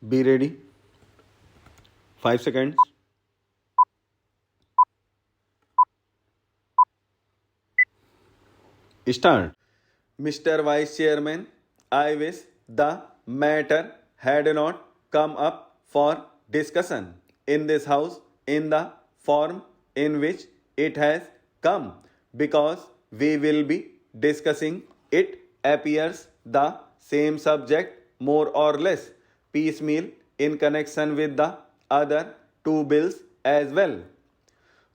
Be ready. 5 seconds. Start. Mr. Vice Chairman, I wish the matter had not come up for discussion in this House in the form in which it has come, because we will be discussing it appears the same subject more or less piecemeal in connection with the other two bills as well.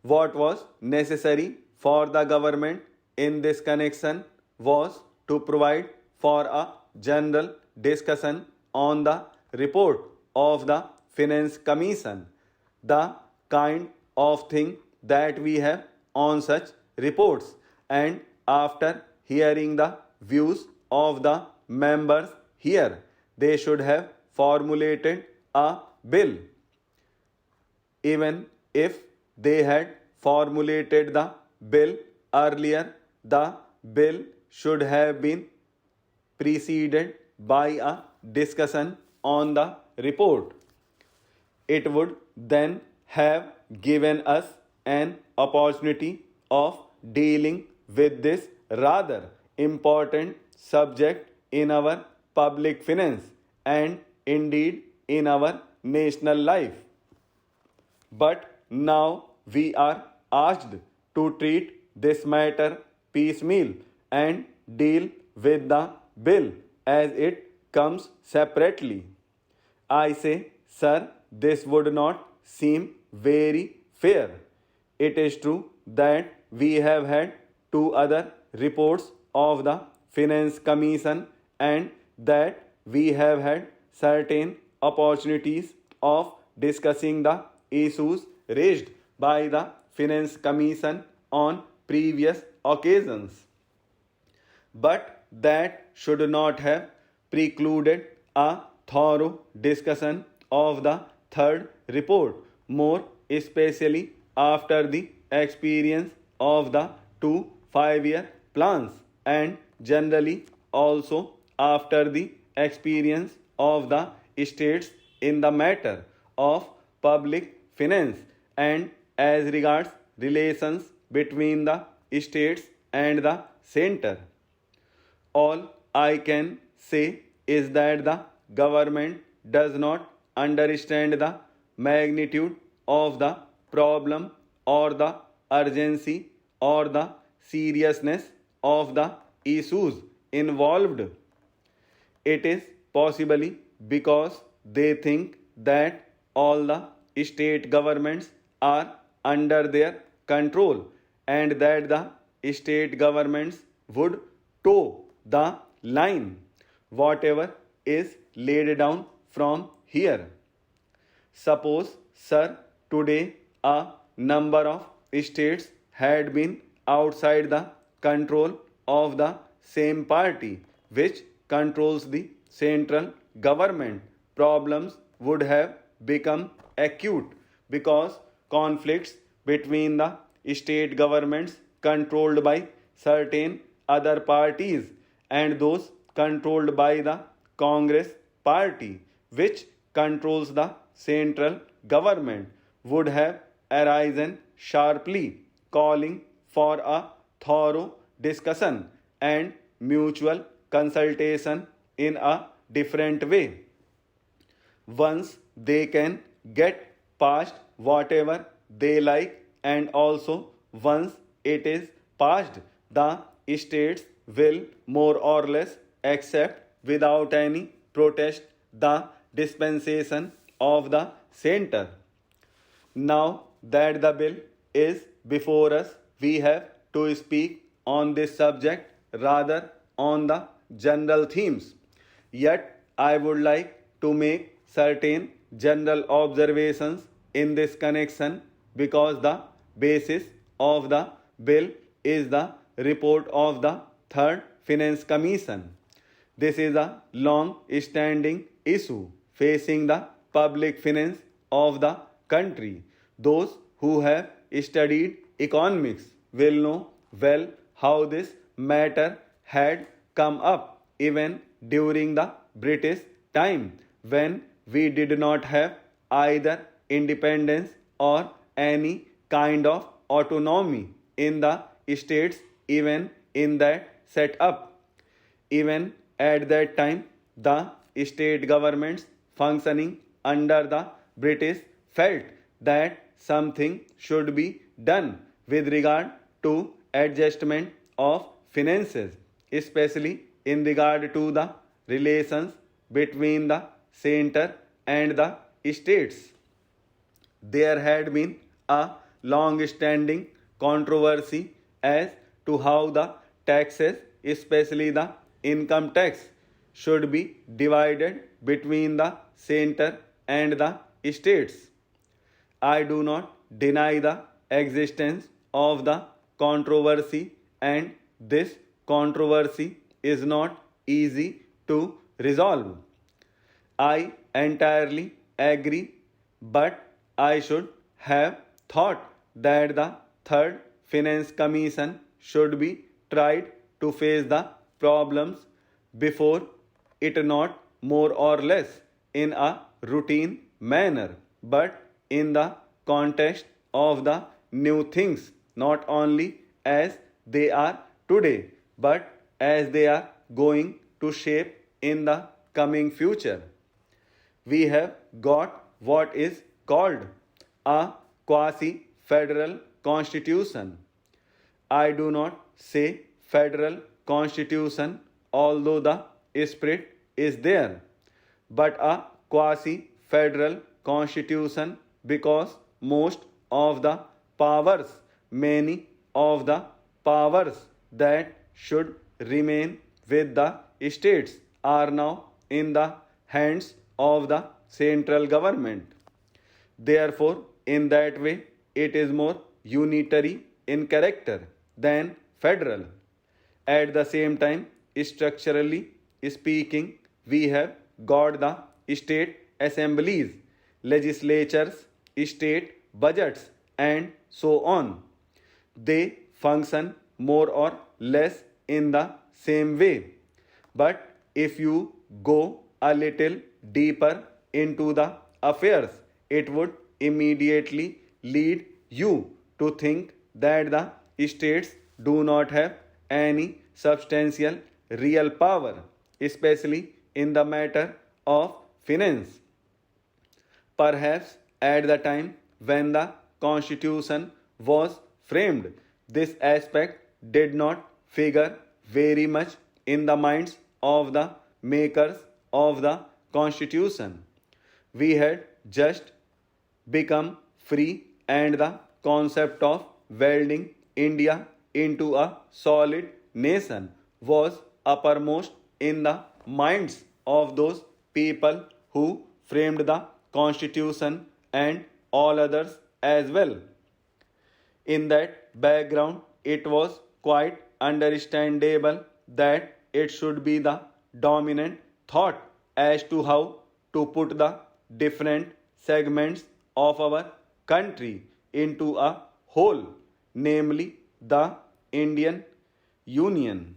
What was necessary for the government in this connection was to provide for a general discussion on the report of the Finance Commission, the kind of thing that we have on such reports, and after hearing the views of the members here, they should have formulated a bill. Even if they had formulated the bill earlier, the bill should have been preceded by a discussion on the report. It would then have given us an opportunity of dealing with this rather important subject in our public finance and indeed in our national life. But now we are asked to treat this matter piecemeal and deal with the bill as it comes separately. I say, sir, this would not seem very fair. It is true that we have had two other reports of the Finance Commission and that we have had certain opportunities of discussing the issues raised by the Finance Commission on previous occasions. But that should not have precluded a thorough discussion of the third report, more especially after the experience of the two 5-year plans and generally also after the experience of the states in the matter of public finance and as regards relations between the states and the center. All I can say is that the government does not understand the magnitude of the problem or the urgency or the seriousness of the issues involved. It is possibly because they think that all the state governments are under their control and that the state governments would toe the line, whatever is laid down from here. Suppose, sir, today a number of states had been outside the control of the same party which controls the central government. Problems would have become acute because conflicts between the state governments controlled by certain other parties and those controlled by the Congress party, which controls the central government, would have arisen sharply, calling for a thorough discussion and mutual consultation in a different way. Once they can get past whatever they like, and also once it is passed, the states will more or less accept without any protest the dispensation of the center. Now that the bill is before us, we have to speak on this subject rather on the general themes. Yet I would like to make certain general observations in this connection because the basis of the bill is the report of the Third Finance Commission. This is a long-standing issue facing the public finance of the country. Those who have studied economics will know well how this matter had come up even during the British time when we did not have either independence or any kind of autonomy in the states even in that setup. Even at that time, the state governments functioning under the British felt that something should be done with regard to adjustment of finances, especially in regard to the relations between the center and the states. There had been a long standing controversy as to how the taxes, especially the income tax, should be divided between the center and the states. I do not deny the existence of the controversy, and this controversy is not easy to resolve. I entirely agree, but I should have thought that the Third Finance Commission should be tried to face the problems before it, not more or less in a routine manner, but in the context of the new things, not only as they are today, but as they are going to shape in the coming future. We have got what is called a quasi-federal constitution. I do not say federal constitution, although the spirit is there, but a quasi-federal constitution because most of the powers, many of the powers that should remain with the states are now in the hands of the central government. Therefore, in that way, it is more unitary in character than federal. At the same time, structurally speaking, we have got the state assemblies, legislatures, state budgets, and so on. They function more or less in the same way. But if you go a little deeper into the affairs, it would immediately lead you to think that the states do not have any substantial real power, especially in the matter of finance. Perhaps at the time when the Constitution was framed, this aspect did not figure very much in the minds of the makers of the Constitution. We had just become free, and the concept of welding India into a solid nation was uppermost in the minds of those people who framed the Constitution and all others as well. In that background, it was quite understandable that it should be the dominant thought as to how to put the different segments of our country into a whole, namely the Indian Union.